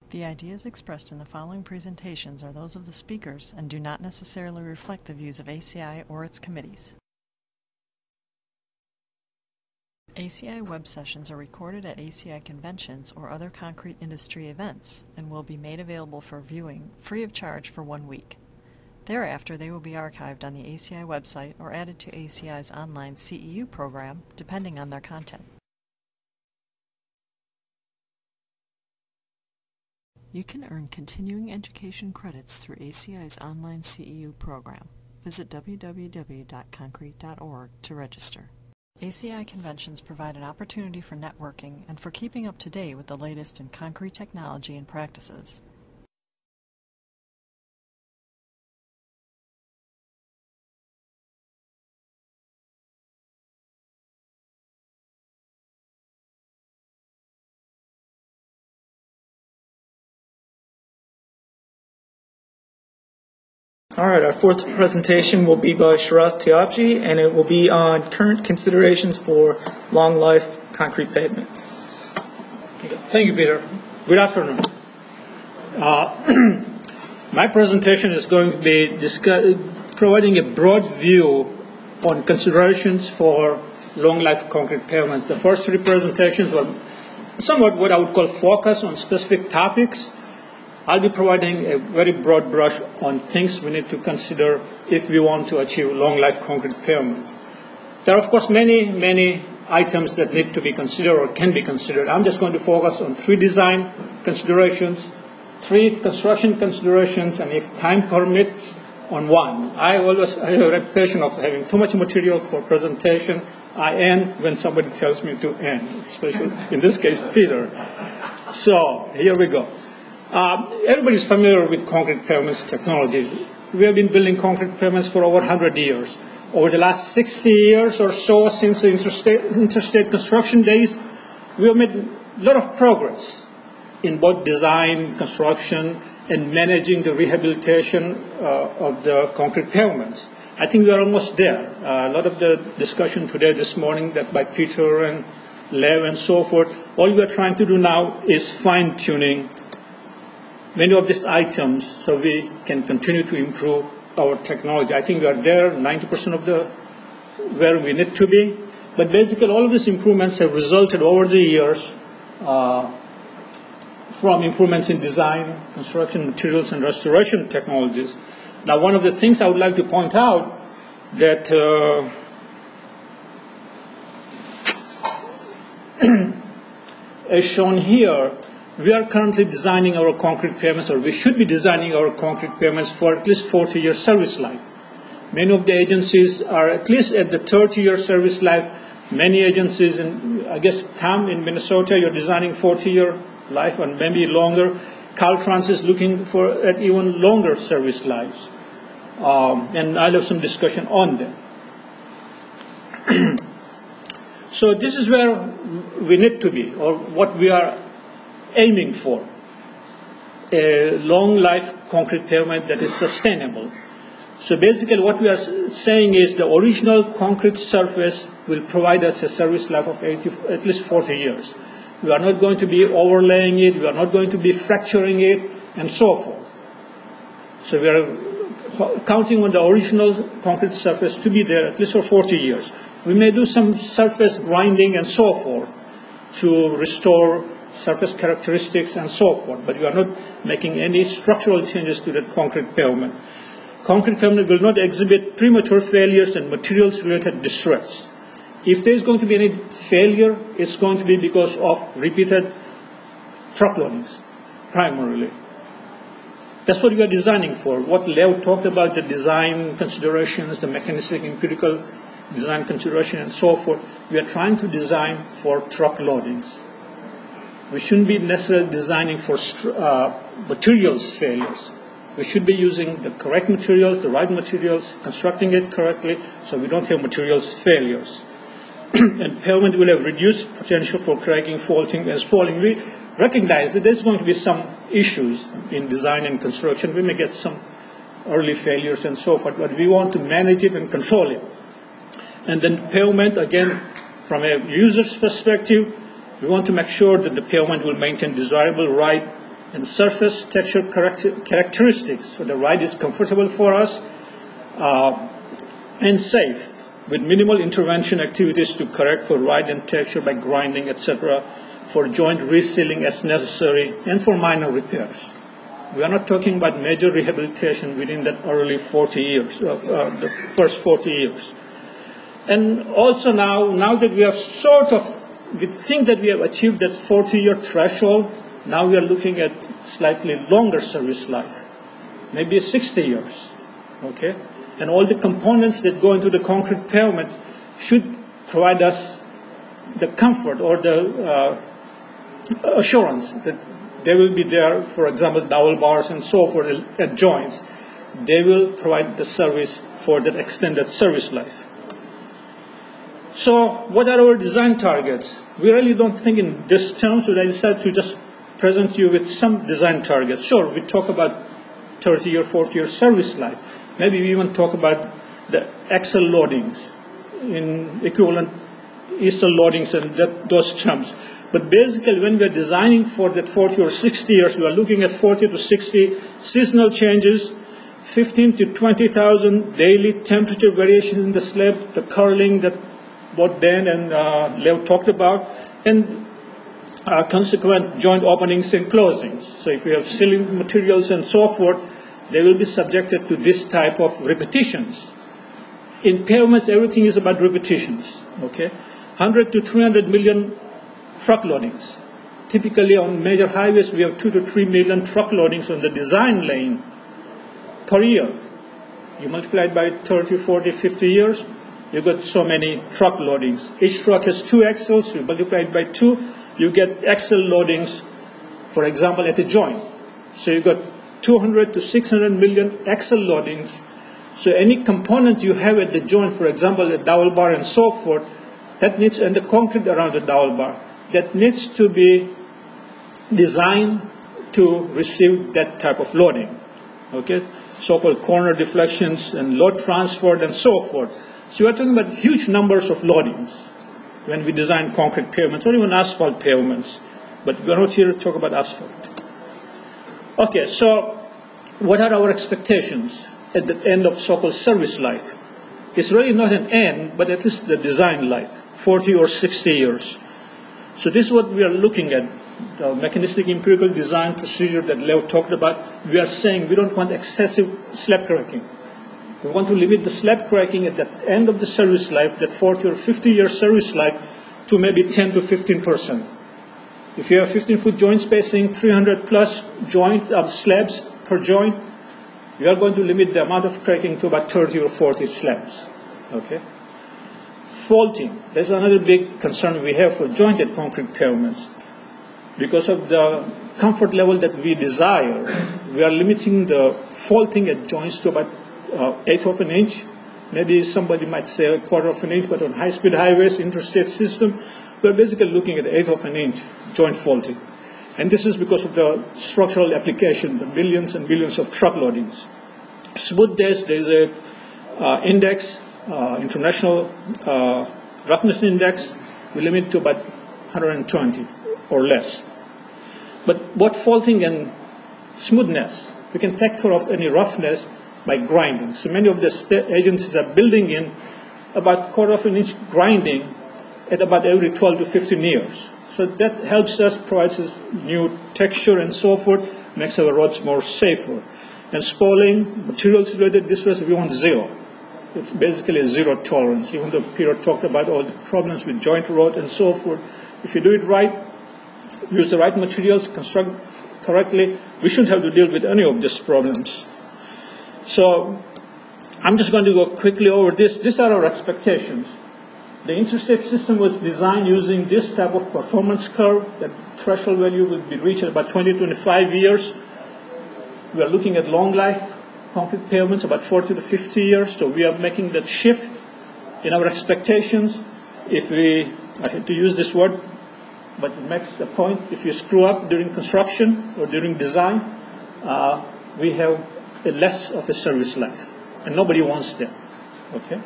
The ideas expressed in the following presentations are those of the speakers and do not necessarily reflect the views of ACI or its committees. ACI web sessions are recorded at ACI conventions or other concrete industry events and will be made available for viewing free of charge for 1 week. Thereafter, they will be archived on the ACI website or added to ACI's online CEU program, depending on their content. You can earn continuing education credits through ACI's online CEU program. Visit www.concrete.org to register. ACI conventions provide an opportunity for networking and for keeping up to date with the latest in concrete technology and practices. All right, our fourth presentation will be by Shiraz Tayabji, and it will be on current considerations for long-life concrete pavements. Thank you, Peter. Good afternoon. My presentation is going to be providing a broad view on considerations for long-life concrete pavements. The first three presentations were somewhat what I would call focus on specific topics. I'll be providing a very broad brush on things we need to consider if we want to achieve long-life concrete pavements. There are, of course, many items that need to be considered or can be considered. I'm just going to focus on 3 design considerations, 3 construction considerations, and if time permits, on 1. I have a reputation of having too much material for presentation. I end when somebody tells me to end, especially in this case, Peter. So here we go. Everybody's familiar with concrete pavements technology. We have been building concrete pavements for over 100 years. Over the last 60 years or so, since the interstate construction days, we have made a lot of progress in both design, construction, and managing the rehabilitation of the concrete pavements. I think we are almost there. A lot of the discussion today, this morning, that by Peter and Lev and so forth, all we are trying to do now is fine-tuning many of these items so we can continue to improve our technology. I think we are there, 90% of where we need to be. But basically all of these improvements have resulted over the years from improvements in design, construction materials, and restoration technologies. Now, one of the things I would like to point out that as shown here, we are currently designing our concrete pavements, or we should be designing our concrete pavements for at least 40-year service life. Many of the agencies are at least at the 30-year service life. Many agencies, I guess, Tom, in Minnesota, you're designing 40-year life and maybe longer. Caltrans is looking for at even longer service lives. And I'll have some discussion on them. So this is where we need to be, or what we are aiming for, a long-life concrete pavement that is sustainable. So basically what we are saying is the original concrete surface will provide us a service life of at least 40 years. We are not going to be overlaying it, we are not going to be fracturing it, and so forth. So we are counting on the original concrete surface to be there at least for 40 years. We may do some surface grinding and so forth to restore surface characteristics and so forth, but we are not making any structural changes to that concrete pavement. Concrete pavement will not exhibit premature failures and materials-related distress. If there is going to be any failure, it's going to be because of repeated truck loadings, primarily. That's what we are designing for. What Lev talked about, the design considerations, the mechanistic, empirical design consideration, and so forth, we are trying to design for truck loadings. We shouldn't be necessarily designing for materials failures. We should be using the correct materials, the right materials, constructing it correctly, so we don't have materials failures. And pavement will have reduced potential for cracking, faulting, and spalling. We recognize that there's going to be some issues in design and construction. We may get some early failures and so forth, but we want to manage it and control it. And then pavement, again, from a user's perspective, we want to make sure that the pavement will maintain desirable ride and surface texture characteristics, so the ride is comfortable for us and safe, with minimal intervention activities to correct for ride and texture by grinding, etc., for joint resealing as necessary, and for minor repairs. We are not talking about major rehabilitation within that early 40 years, the first 40 years. And also now that we have we think that we have achieved that 40-year threshold, now we are looking at slightly longer service life, maybe 60 years, okay? And all the components that go into the concrete pavement should provide us the comfort or the assurance that they will be there, for example, dowel bars and so forth at joints. They will provide the service for that extended service life. So what are our design targets? We really don't think in this terms, so I decided to just present you with some design targets. Sure, we talk about 30-year, 40-year service life. Maybe we even talk about the axle loadings in equivalent easel loadings and those terms. But basically, when we are designing for that 40 or 60 years, we are looking at 40 to 60 seasonal changes, 15 to 20,000 daily temperature variations in the slab, the curling that both Dan and Leo talked about, and consequent joint openings and closings. So if you have sealing materials and so forth, they will be subjected to this type of repetitions. In pavements, everything is about repetitions, okay? 100 to 300 million truck loadings. Typically on major highways, we have 2 to 3 million truck loadings on the design lane per year. You multiply it by 30, 40, 50 years, you got so many truck loadings. Each truck has 2 axles, you multiply it by 2, you get axle loadings, for example, at a joint. So you got 200 to 600 million axle loadings. So any component you have at the joint, for example, a dowel bar and so forth, that needs, and the concrete around the dowel bar, that needs to be designed to receive that type of loading, okay? So-called corner deflections and load transfer and so forth. So we are talking about huge numbers of loadings when we design concrete pavements or even asphalt pavements. But we are not here to talk about asphalt. Okay, so what are our expectations at the end of so-called service life? It's really not an end, but at least the design life, 40 or 60 years. So this is what we are looking at, the mechanistic empirical design procedure that Leo talked about. We are saying we don't want excessive slab cracking. We want to limit the slab cracking at the end of the service life, that 40 or 50-year service life, to maybe 10 to 15%. If you have 15-foot joint spacing, 300 plus slabs per joint, you are going to limit the amount of cracking to about 30 or 40 slabs. Okay? Faulting. That's another big concern we have for jointed concrete pavements. Because of the comfort level that we desire, we are limiting the faulting at joints to about 1/8 of an inch. Maybe somebody might say 1/4 of an inch, but on high-speed highways, interstate system, we're basically looking at 1/8 of an inch joint faulting. And this is because of the structural application, the billions and billions of truck loadings. Smoothness, there's a index, international roughness index. We limit to about 120 or less. But both faulting and smoothness, we can take care of any roughness by grinding. So many of the state agencies are building in about 1/4 of an inch grinding at about every 12 to 15 years. So that helps us, provides us new texture and so forth, makes our roads more safer. And spalling, materials-related distress, we want zero. It's basically a zero tolerance. Even though Peter talked about all the problems with joint road and so forth, if you do it right, use the right materials, construct correctly, we shouldn't have to deal with any of these problems. So I'm just going to go quickly over this. These are our expectations. The interstate system was designed using this type of performance curve. That threshold value will be reached in about 20 to 25 years. We are looking at long life concrete pavements, about 40 to 50 years. So we are making that shift in our expectations. If we, I hate to use this word, but it makes a point. If you screw up during construction or during design, we have a less of a service life. And nobody wants that. Okay?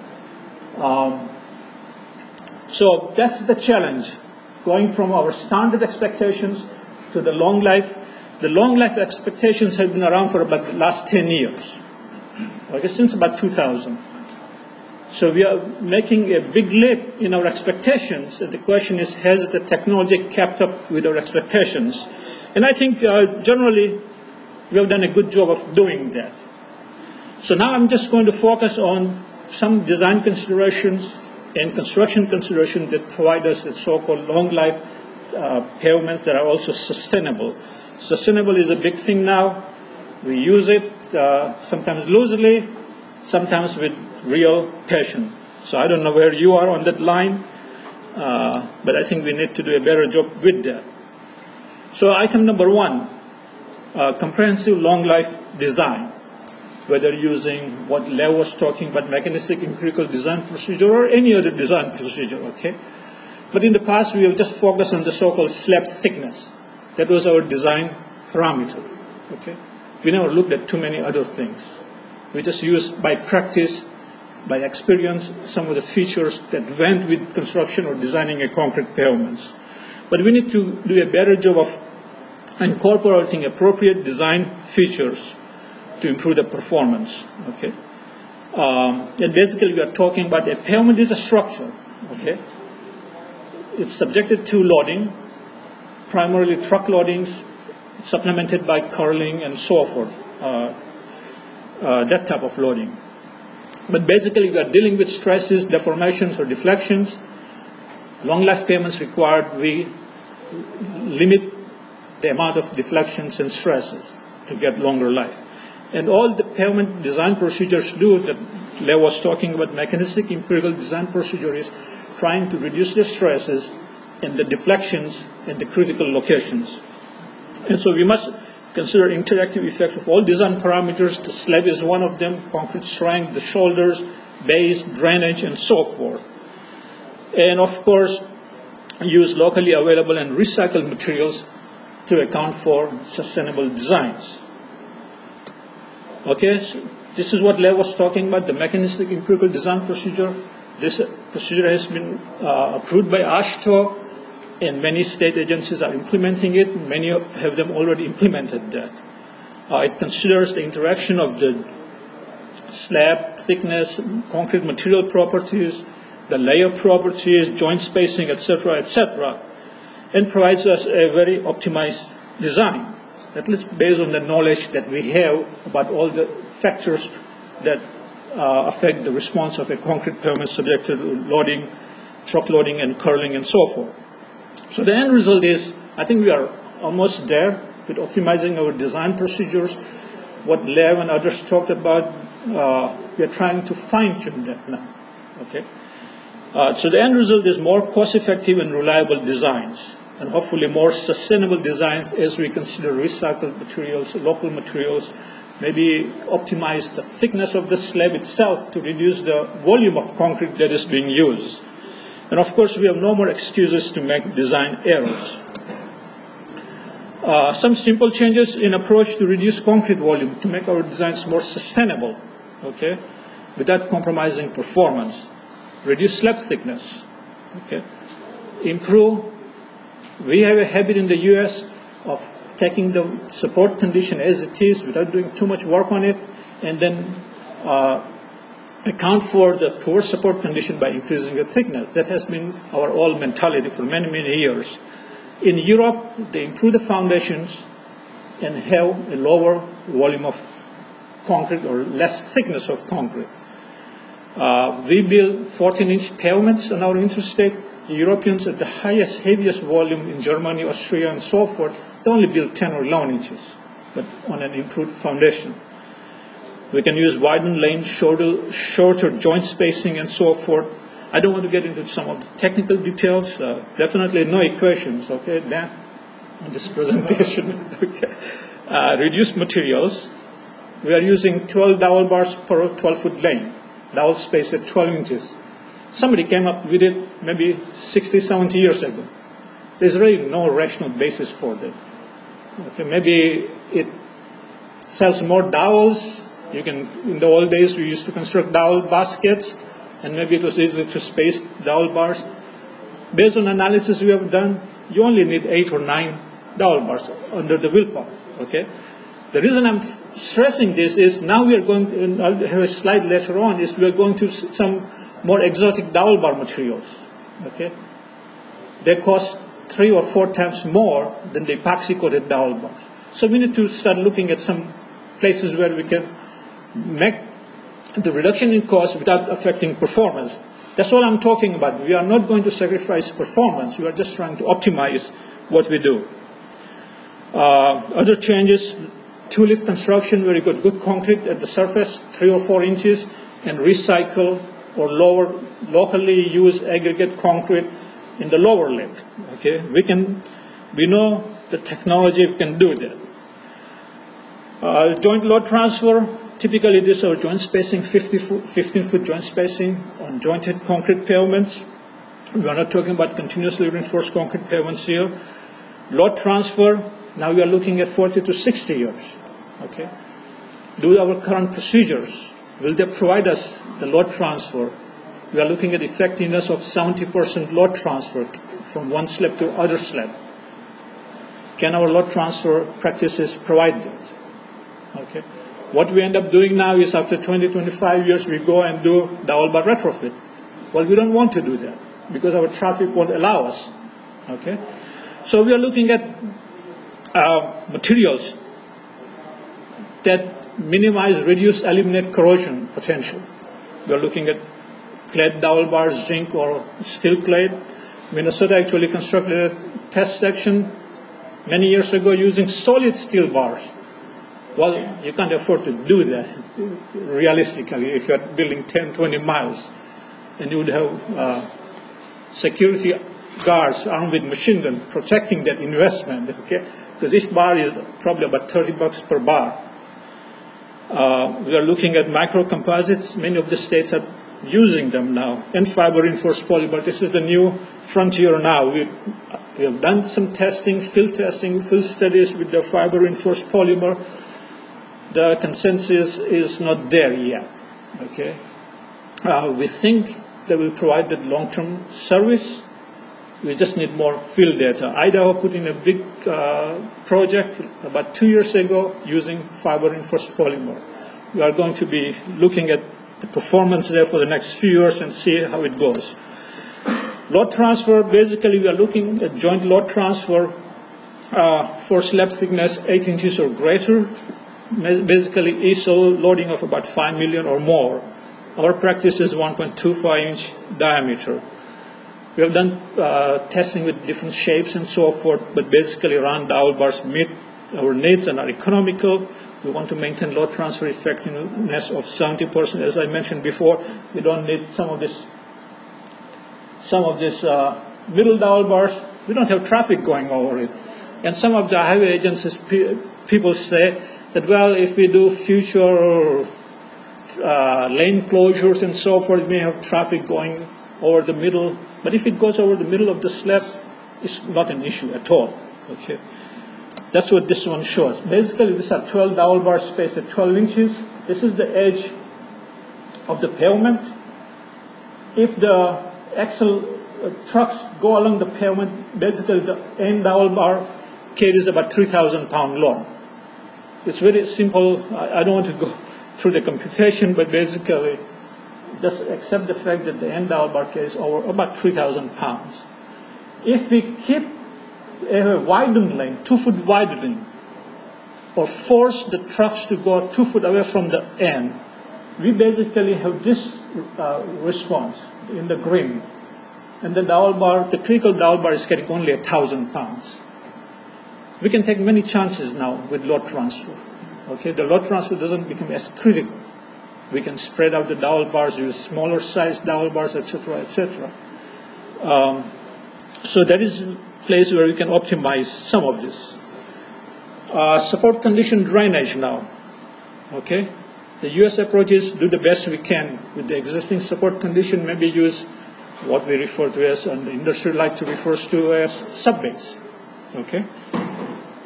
So that's the challenge, going from our standard expectations to the long life the long life expectations have been around for about the last 10 years, okay, since about 2000. So we are making a big leap in our expectations, and the question is, has the technology kept up with our expectations? And I think generally we have done a good job of doing that. So now I'm just going to focus on some design considerations and construction considerations that provide us with so-called long-life pavements that are also sustainable. Sustainable is a big thing now. We use it sometimes loosely, sometimes with real passion. So I don't know where you are on that line, but I think we need to do a better job with that. So item number one, comprehensive long-life design, whether using what Lev was talking about, mechanistic empirical design procedure or any other design procedure, okay? But in the past, we have just focused on the so-called slab thickness. That was our design parameter, okay? We never looked at too many other things. We just used by practice, by experience, some of the features that went with construction or designing a concrete pavements. But we need to do a better job of incorporating appropriate design features to improve the performance, okay? And basically, we are talking about a pavement is a structure, okay? It's subjected to loading, primarily truck loadings, supplemented by curling and so forth, that type of loading. But basically, we are dealing with stresses, deformations, or deflections. Long life pavements required, we limit the amount of deflections and stresses to get longer life. And all the pavement design procedures do that Lev was talking about, mechanistic empirical design procedure, is trying to reduce the stresses and the deflections in the critical locations. And so we must consider interactive effects of all design parameters. The slab is one of them, concrete strength, the shoulders, base, drainage, and so forth. And of course, use locally available and recycled materials to account for sustainable designs. Okay, so this is what Lev was talking about, the mechanistic empirical design procedure. This procedure has been approved by AASHTO, and many state agencies are implementing it. Many have them already implemented that. It considers the interaction of the slab thickness, concrete material properties, the layer properties, joint spacing, etc., and provides us a very optimized design, at least based on the knowledge that we have about all the factors that affect the response of a concrete pavement subjected to loading, truck loading, and curling, and so forth. So the end result is, I think we are almost there with optimizing our design procedures. What Lev and others talked about, we are trying to fine-tune that now. Okay. So the end result is more cost-effective and reliable designs, and hopefully more sustainable designs as we consider recycled materials, local materials, maybe optimize the thickness of the slab itself to reduce the volume of concrete that is being used. And of course, we have no more excuses to make design errors. Some simple changes in approach to reduce concrete volume to make our designs more sustainable, okay, without compromising performance. Reduce slab thickness, okay. Improve. We have a habit in the U.S. of taking the support condition as it is without doing too much work on it, and then account for the poor support condition by increasing the thickness. That has been our old mentality for many, many years. In Europe, they improve the foundations and have a lower volume of concrete or less thickness of concrete. We build 14-inch pavements on our interstate. The Europeans at the highest, heaviest volume in Germany, Austria, and so forth, they only build 10 or 11 inches, but on an improved foundation. We can use widened lane, shorter joint spacing, and so forth. I don't want to get into some of the technical details. Definitely no equations, okay, Dan, on this presentation. Okay. Reduced materials. We are using 12 dowel bars per 12-foot lane, dowel space at 12 inches. Somebody came up with it maybe 60, 70 years ago. There's really no rational basis for that. Okay, maybe it sells more dowels. You can, in the old days, we used to construct dowel baskets, and maybe it was easy to space dowel bars. Based on analysis we have done, you only need 8 or 9 dowel bars under the wheel path. Okay. The reason I'm stressing this is now we are going, and I'll have a slide later on, is we are going to some more exotic dowel bar materials. Okay. They cost 3 or 4 times more than the epoxy coated dowel bars. So we need to start looking at some places where we can make the reduction in cost without affecting performance. That's what I'm talking about. We are not going to sacrifice performance. We are just trying to optimize what we do. Other changes, two-lift construction where you got good concrete at the surface, 3 or 4 inches, and recycle or lower locally used aggregate concrete in the lower lift. Okay, we know the technology can do that. Joint load transfer. Typically, this is joint spacing, 15-foot joint spacing on jointed concrete pavements. We are not talking about continuously reinforced concrete pavements here. Load transfer, now we are looking at 40 to 60 years. Okay. Do our current procedures, will they provide us the load transfer? We are looking at effectiveness of 70% load transfer from one slab to other slab. Can our load transfer practices provide that? Okay. What we end up doing now is after 20, 25 years, we go and do dowel bar retrofit. Well, we don't want to do that because our traffic won't allow us. Okay? So we are looking at materials that minimize, reduce, eliminate corrosion potential. We are looking at clad dowel bars, zinc or steel clad. Minnesota actually constructed a test section many years ago using solid steel bars. Well, you can't afford to do that realistically if you're building 10, 20 miles. And you would have security guards armed with machine gun protecting that investment, okay? Because this bar is probably about $30 per bar. We are looking at micro composites. Many of the states are using them now. And fiber reinforced polymer. This is the new frontier now. We have done some testing, field studies with the fiber reinforced polymer. The consensus is not there yet. Okay, we think they will provide that long-term service. We just need more field data. Idaho put in a big project about 2 years ago using fiber reinforced polymer. We are going to be looking at the performance there for the next few years and see how it goes. Load transfer, basically we are looking at joint load transfer for slab thickness 8 inches or greater. Basically ESO loading of about 5 million or more. Our practice is 1.25-inch diameter. We have done testing with different shapes and so forth, but basically round dowel bars meet our needs and are economical. We want to maintain load transfer effectiveness of 70%. As I mentioned before, we don't need some of this middle dowel bars. We don't have traffic going over it. And some of the highway agencies people say that, well, if we do future lane closures and so forth, we may have traffic going over the middle. But if it goes over the middle of the slab, it's not an issue at all. Okay, that's what this one shows. Basically, these are 12 dowel bars spaced at 12 inches. This is the edge of the pavement. If the axle trucks go along the pavement, basically the end dowel bar carries about 3,000-pound load. It's very simple. I don't want to go through the computation, but basically just accept the fact that the end dowel bar carries over about 3,000 pounds. If we keep a widened lane, 2-foot widening, or force the trucks to go 2 foot away from the end, we basically have this response in the green. And the dowel bar, the critical dowel bar is carrying only 1,000 pounds. We can take many chances now with load transfer. Okay, the load transfer doesn't become as critical. We can spread out the dowel bars, use smaller sized dowel bars, etc., etc. So that is a place where we can optimize some of this. Support condition drainage now. Okay, the U.S. approaches do the best we can with the existing support condition. Maybe use what we refer to as, and the industry like to refers to as subbase. Okay.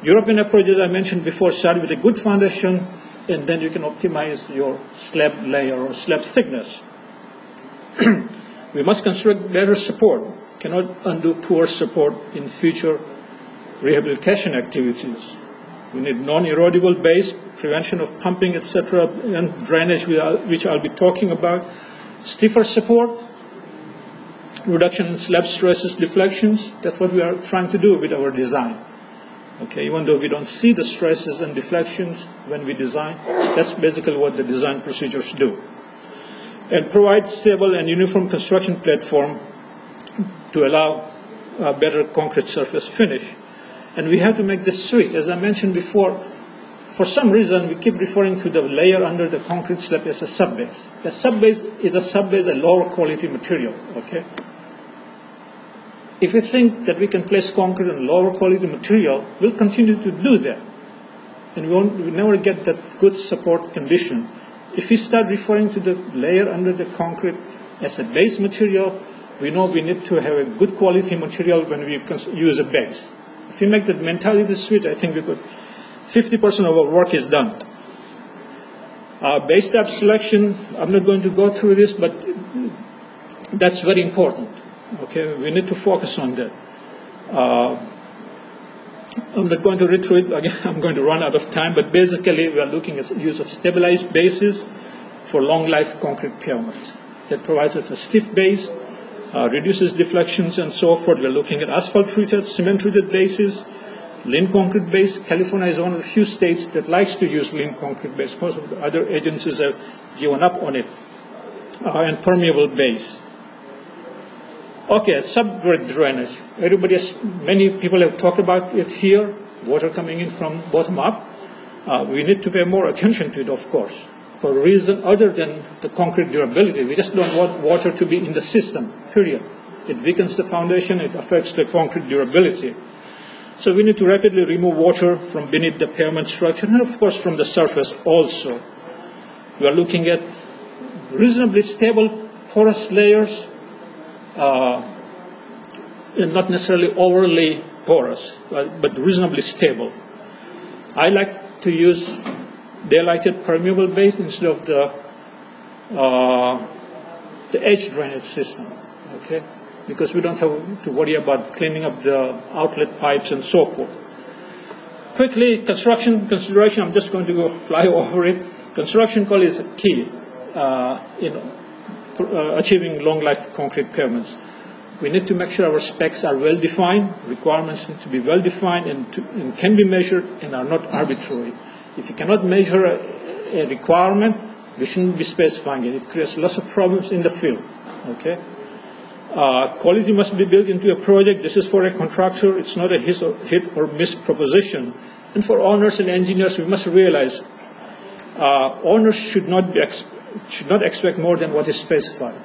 European approaches I mentioned before start with a good foundation, and then you can optimize your slab layer or slab thickness. We must construct better support. Cannot undo poor support in future rehabilitation activities. We need non-erodible base, prevention of pumping, etc., and drainage, which I'll be talking about. Stiffer support, reduction in slab stresses, deflections. That's what we are trying to do with our design. Okay, even though we don't see the stresses and deflections when we design, that's basically what the design procedures do. And provide stable and uniform construction platform to allow a better concrete surface finish. And we have to make this switch. As I mentioned before, for some reason we keep referring to the layer under the concrete slab as a subbase. The subbase is a lower quality material, okay? If we think that we can place concrete on lower quality material, we'll continue to do that. And we never get that good support condition. If we start referring to the layer under the concrete as a base material, we know we need to have a good quality material when we use a base. If we make that mentality switch, I think 50% of our work is done. Base type selection, I'm not going to go through this, but that's very important. Okay, we need to focus on that. I'm not going to read through it again. I'm going to run out of time. But basically, we are looking at the use of stabilized bases for long life concrete pavements. That provides us a stiff base, reduces deflections, and so forth. We are looking at asphalt treated, cement treated bases, lean concrete base. California is one of the few states that likes to use lean concrete base. Most of the other agencies have given up on it. And permeable base. Okay, subgrade drainage. Many people have talked about it here, water coming in from bottom up. We need to pay more attention to it, of course, for a reason other than the concrete durability. We just don't want water to be in the system, period. It weakens the foundation, it affects the concrete durability. So we need to rapidly remove water from beneath the pavement structure and, of course, from the surface also. We are looking at reasonably stable porous layers, not necessarily overly porous, but reasonably stable. I like to use daylighted permeable base instead of the edge drainage system, okay? Because we don't have to worry about cleaning up the outlet pipes and so forth. Quickly, construction consideration, I'm just going to go fly over it. Construction call is key in achieving long-life concrete pavements. We need to make sure our specs are well-defined, requirements need to be well-defined and can be measured and are not arbitrary. If you cannot measure a requirement, we shouldn't be specifying it. It creates lots of problems in the field. Okay? Quality must be built into a project. This is for a contractor. It's not a hit or miss proposition. And for owners and engineers, we must realize owners should not expect more than what is specified.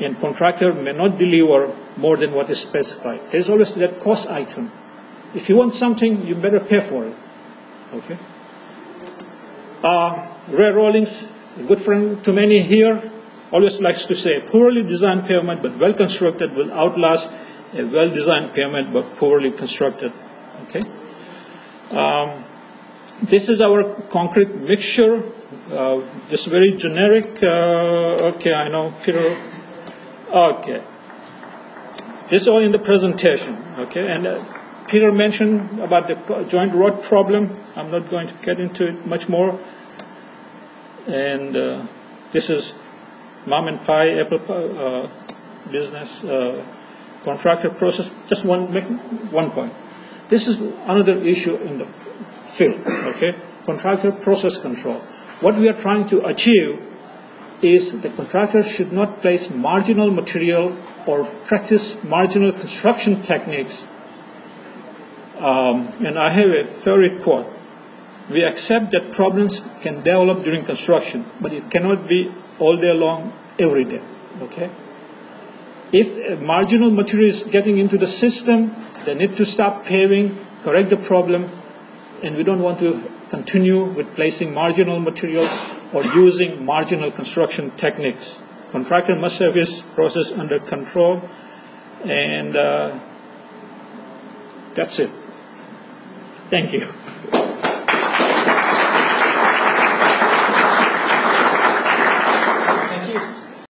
And contractor may not deliver more than what is specified. There is always that cost item. If you want something, you better pay for it. Okay? Rear rollings, a good friend to many here, always likes to say, poorly designed pavement but well constructed will outlast a well-designed pavement but poorly constructed. Okay? This is our concrete mixture. This very generic. Okay, I know, Peter. Okay. This is all in the presentation. Okay, and Peter mentioned about the joint rod problem. I'm not going to get into it much more. And this is mom and pie, apple pie, business, contractor process. Just make one point. This is another issue in the field. Okay, contractor process control. What we are trying to achieve is the contractor should not place marginal material or practice marginal construction techniques. And I have a favorite quote. We accept that problems can develop during construction, but it cannot be all day long, every day. Okay? If a marginal material is getting into the system, they need to stop paving, correct the problem, and we don't want to continue with placing marginal materials or using marginal construction techniques. Contractor must have his process under control, and that's it. Thank you.